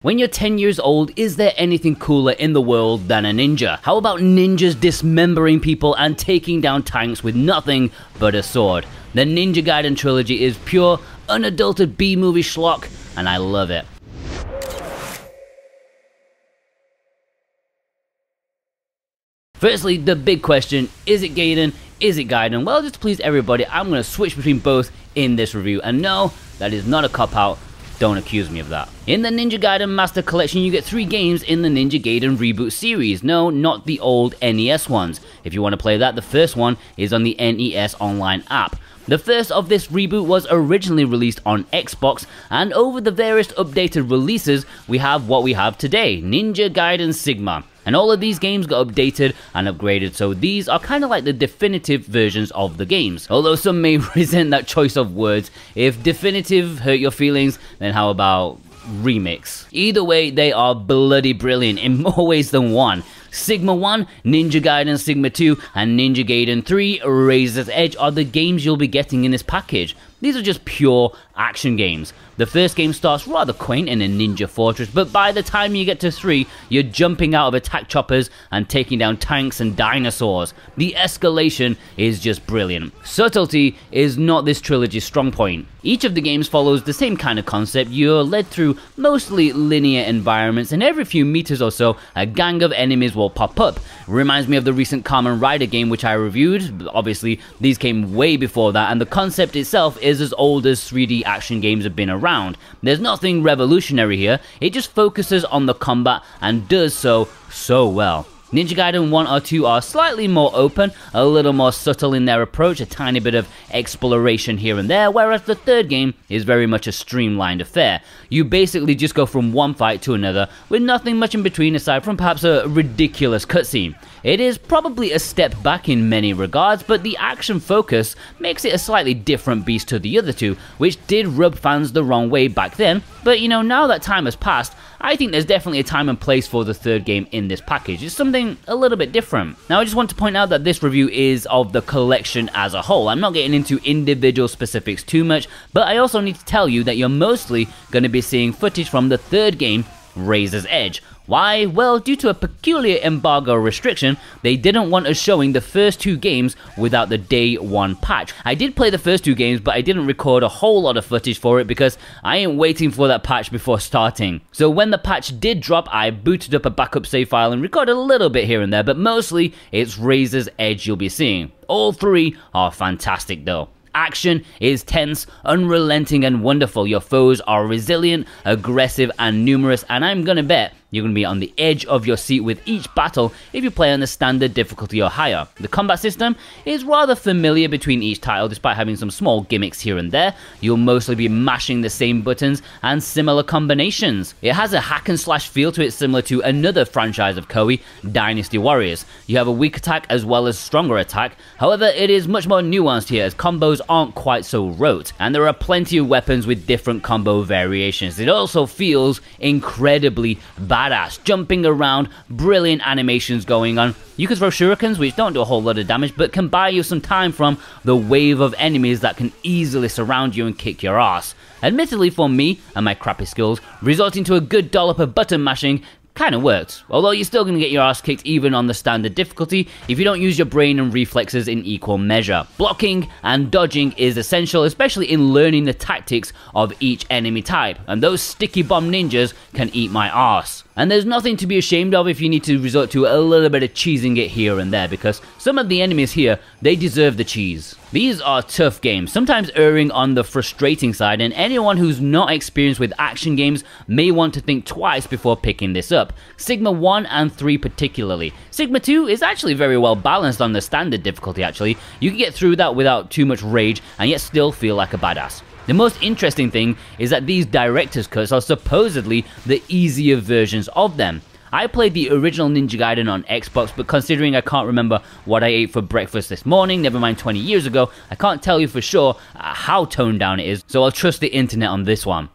When you're 10 years old, is there anything cooler in the world than a ninja? How about ninjas dismembering people and taking down tanks with nothing but a sword? The Ninja Gaiden trilogy is pure, unadulterated B-movie schlock, and I love it. Firstly, the big question, is it Gaiden? Is it Gaiden? Well, just to please everybody, I'm going to switch between both in this review, and no, that is not a cop-out. Don't accuse me of that. In the Ninja Gaiden Master Collection, you get 3 games in the Ninja Gaiden Reboot series. No, not the old NES ones. If you want to play that, the first one is on the NES Online app. The first of this reboot was originally released on Xbox, and over the various updated releases, we have what we have today, Ninja Gaiden Sigma. And all of these games got updated and upgraded, so these are kind of like the definitive versions of the games. Although some may resent that choice of words. If definitive hurt your feelings, then how about remix? Either way, they are bloody brilliant in more ways than one. Sigma 1, Ninja Gaiden Sigma 2, and Ninja Gaiden 3 Razor's Edge are the games you'll be getting in this package. These are just pure action games. The first game starts rather quaint in a ninja fortress, but by the time you get to 3, you're jumping out of attack choppers and taking down tanks and dinosaurs. The escalation is just brilliant. Subtlety is not this trilogy's strong point. Each of the games follows the same kind of concept. You're led through mostly linear environments, and every few meters or so, a gang of enemies will pop up. Reminds me of the recent Kamen Rider game which I reviewed. Obviously, these came way before that, and the concept itself is as old as 3D action games have been around. There's nothing revolutionary here, it just focuses on the combat and does so well. Ninja Gaiden 1 or 2 are slightly more open, a little more subtle in their approach, a tiny bit of exploration here and there, whereas the third game is very much a streamlined affair. You basically just go from one fight to another, with nothing much in between aside from perhaps a ridiculous cutscene. It is probably a step back in many regards, but the action focus makes it a slightly different beast to the other two, which did rub fans the wrong way back then, but you know, now that time has passed, I think there's definitely a time and place for the third game in this package. It's something a little bit different. Now, I just want to point out that this review is of the collection as a whole. I'm not getting into individual specifics too much, but I also need to tell you that you're mostly going to be seeing footage from the third game, Razor's Edge. Why? Well, due to a peculiar embargo restriction, they didn't want us showing the first 2 games without the day 1 patch. I did play the first 2 games, but I didn't record a whole lot of footage for it because I ain't waiting for that patch before starting. So when the patch did drop, I booted up a backup save file and recorded a little bit here and there, but mostly it's Razor's Edge you'll be seeing. All 3 are fantastic though. Action is tense, unrelenting, and wonderful. Your foes are resilient, aggressive, and numerous, and I'm gonna bet you're going to be on the edge of your seat with each battle if you play on the standard difficulty or higher. The combat system is rather familiar between each title despite having some small gimmicks here and there. You'll mostly be mashing the same buttons and similar combinations. It has a hack and slash feel to it similar to another franchise of Koei, Dynasty Warriors. You have a weak attack as well as stronger attack, however it is much more nuanced here as combos aren't quite so rote, and there are plenty of weapons with different combo variations. It also feels incredibly badass, jumping around, brilliant animations going on. You can throw shurikens which don't do a whole lot of damage but can buy you some time from the wave of enemies that can easily surround you and kick your ass. Admittedly for me and my crappy skills, resorting to a good dollop of button mashing kind of worked, although you're still going to get your ass kicked even on the standard difficulty if you don't use your brain and reflexes in equal measure. Blocking and dodging is essential, especially in learning the tactics of each enemy type, and those sticky bomb ninjas can eat my ass. And there's nothing to be ashamed of if you need to resort to a little bit of cheesing it here and there, because some of the enemies here, they deserve the cheese. These are tough games, sometimes erring on the frustrating side, and anyone who's not experienced with action games may want to think twice before picking this up. Sigma 1 and 3 particularly. Sigma 2 is actually very well balanced on the standard difficulty actually. You can get through that without too much rage and yet still feel like a badass. The most interesting thing is that these director's cuts are supposedly the easier versions of them. I played the original Ninja Gaiden on Xbox, but considering I can't remember what I ate for breakfast this morning, never mind 20 years ago, I can't tell you for sure how toned down it is, so I'll trust the internet on this one.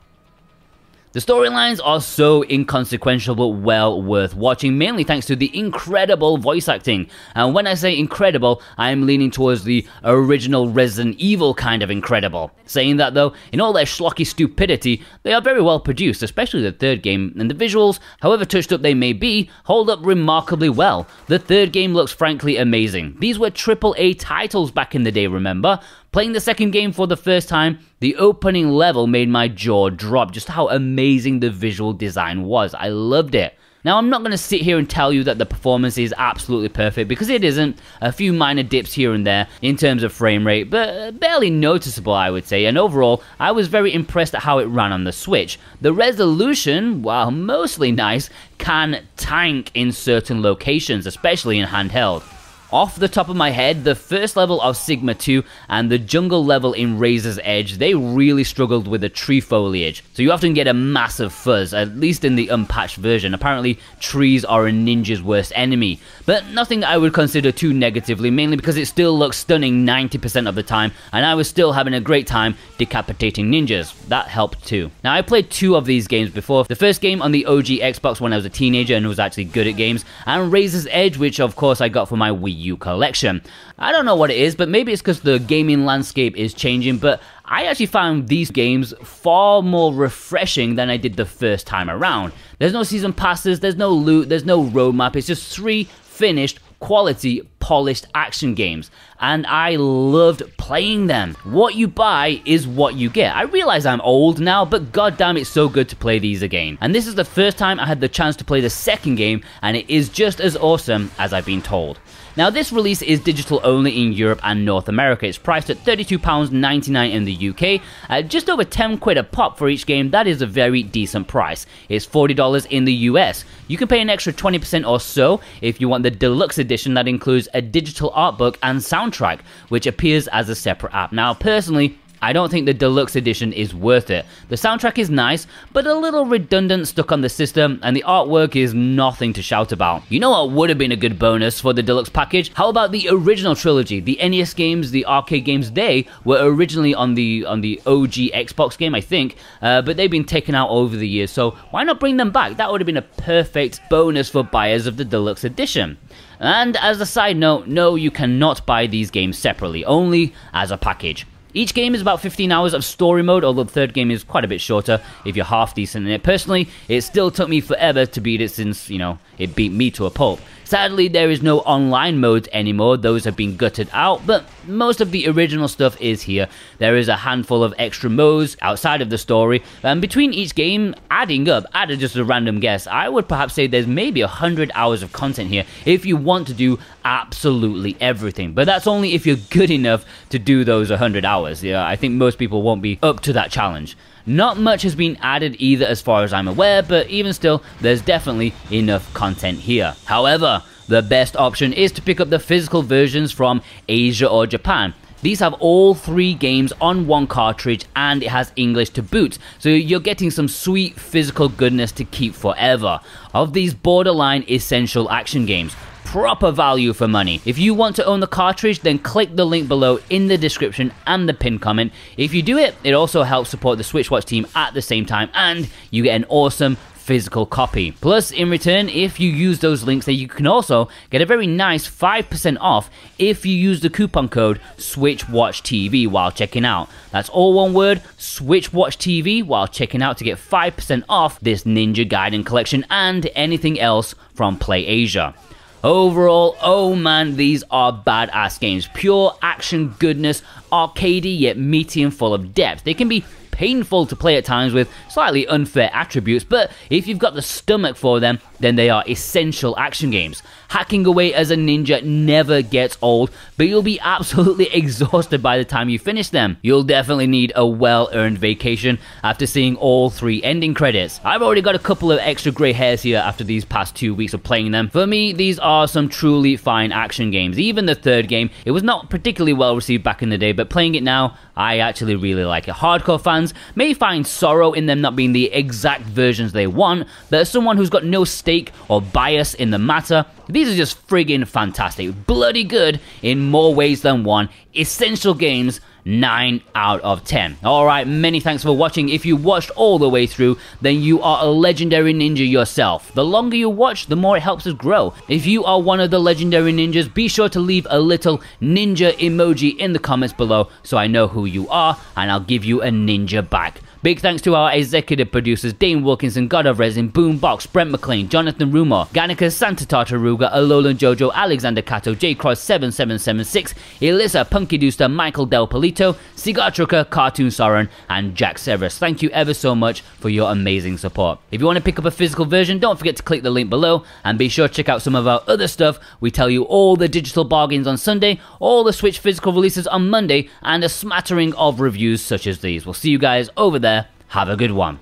The storylines are so inconsequential but well worth watching, mainly thanks to the incredible voice acting. And when I say incredible, I am leaning towards the original Resident Evil kind of incredible. Saying that though, in all their schlocky stupidity, they are very well produced, especially the third game, and the visuals, however touched up they may be, hold up remarkably well. The third game looks frankly amazing. These were AAA titles back in the day, remember? Playing the second game for the first time, the opening level made my jaw drop just how amazing the visual design was. I loved it. Now, I'm not going to sit here and tell you that the performance is absolutely perfect, because it isn't. A few minor dips here and there in terms of frame rate, but barely noticeable, I would say. And overall, I was very impressed at how it ran on the Switch. The resolution, while mostly nice, can tank in certain locations, especially in handheld. Off the top of my head, the first level of Sigma 2 and the jungle level in Razor's Edge, they really struggled with the tree foliage. So you often get a massive fuzz, at least in the unpatched version. Apparently, trees are a ninja's worst enemy. But nothing I would consider too negatively, mainly because it still looks stunning 90% of the time, and I was still having a great time decapitating ninjas. That helped too. Now, I played 2 of these games before. The first game on the OG Xbox when I was a teenager and was actually good at games, and Razor's Edge, which of course I got for my Wii U collection. I don't know what it is, but maybe it's because the gaming landscape is changing, but I actually found these games far more refreshing than I did the first time around. There's no season passes, there's no loot, there's no roadmap, it's just 3 finished, quality, polished action games, and I loved playing them. What you buy is what you get. I realize I'm old now, but goddamn, it's so good to play these again. And this is the first time I had the chance to play the second game, and it is just as awesome as I've been told. Now, this release is digital only in Europe and North America. It's priced at £32.99 in the UK, at just over 10 quid a pop for each game. That is a very decent price. It's $40 in the US. You can pay an extra 20% or so if you want the deluxe edition that includes a digital art book and soundtrack, which appears as a separate app. Now, personally, I don't think the deluxe edition is worth it. The soundtrack is nice, but a little redundant stuck on the system, and the artwork is nothing to shout about. You know what would have been a good bonus for the deluxe package? How about the original trilogy? The NES games, the arcade games, they were originally on the OG Xbox game, I think, but they've been taken out over the years, so why not bring them back? That would have been a perfect bonus for buyers of the deluxe edition. And as a side note, no, you cannot buy these games separately, only as a package. Each game is about 15 hours of story mode, although the third game is quite a bit shorter if you're half decent in it. Personally, it still took me forever to beat it since, you know, it beat me to a pulp. Sadly, there is no online modes anymore, those have been gutted out, but most of the original stuff is here. There is a handful of extra modes outside of the story, and between each game, adding up, at just a random guess, I would perhaps say there's maybe 100 hours of content here if you want to do absolutely everything. But that's only if you're good enough to do those 100 hours. Yeah, I think most people won't be up to that challenge. Not much has been added either as far as I'm aware, but even still, there's definitely enough content here. However, the best option is to pick up the physical versions from Asia or Japan. These have all 3 games on one cartridge, and it has English to boot, so you're getting some sweet physical goodness to keep forever. Of these borderline essential action games, proper value for money. If you want to own the cartridge, then click the link below in the description and the pinned comment. If you do it, it also helps support the SwitchWatch team at the same time, and you get an awesome physical copy. Plus, in return, if you use those links, then you can also get a very nice 5% off if you use the coupon code SwitchWatchTV while checking out. That's all one word, SwitchWatchTV, while checking out to get 5% off this Ninja Gaiden collection and anything else from PlayAsia. Overall, oh man, these are badass games. Pure action goodness, arcadey yet meaty and full of depth. They can be painful to play at times with slightly unfair attributes, but if you've got the stomach for them, then they are essential action games. Hacking away as a ninja never gets old, but you'll be absolutely exhausted by the time you finish them. You'll definitely need a well-earned vacation after seeing all 3 ending credits. I've already got a couple of extra grey hairs here after these past 2 weeks of playing them. For me, these are some truly fine action games. Even the third game, it was not particularly well received back in the day, but playing it now, I actually really like it. Hardcore fans may find sorrow in them not being the exact versions they want, but as someone who's got no stake or bias in the matter, these are just friggin' fantastic. Bloody good in more ways than one. Essential games 9 out of 10. Alright, many thanks for watching. If you watched all the way through, then you are a legendary ninja yourself. The longer you watch, the more it helps us grow. If you are one of the legendary ninjas, be sure to leave a little ninja emoji in the comments below so I know who you are, and I'll give you a ninja back. Big thanks to our executive producers Dane Wilkinson, God of Resin, Boombox, Brent McLean, Jonathan Rumor, Ganica, Santa Tartaruga, Alolan Jojo, Alexander Cato, J Cross 7776, Elissa, Punky Dooster, Michael Del Polito, Cigar Trucker, Cartoon Soren, and Jack Severus. Thank you ever so much for your amazing support. If you want to pick up a physical version, don't forget to click the link below, and be sure to check out some of our other stuff. We tell you all the digital bargains on Sunday, all the Switch physical releases on Monday, and a smattering of reviews such as these. We'll see you guys over there. Have a good one.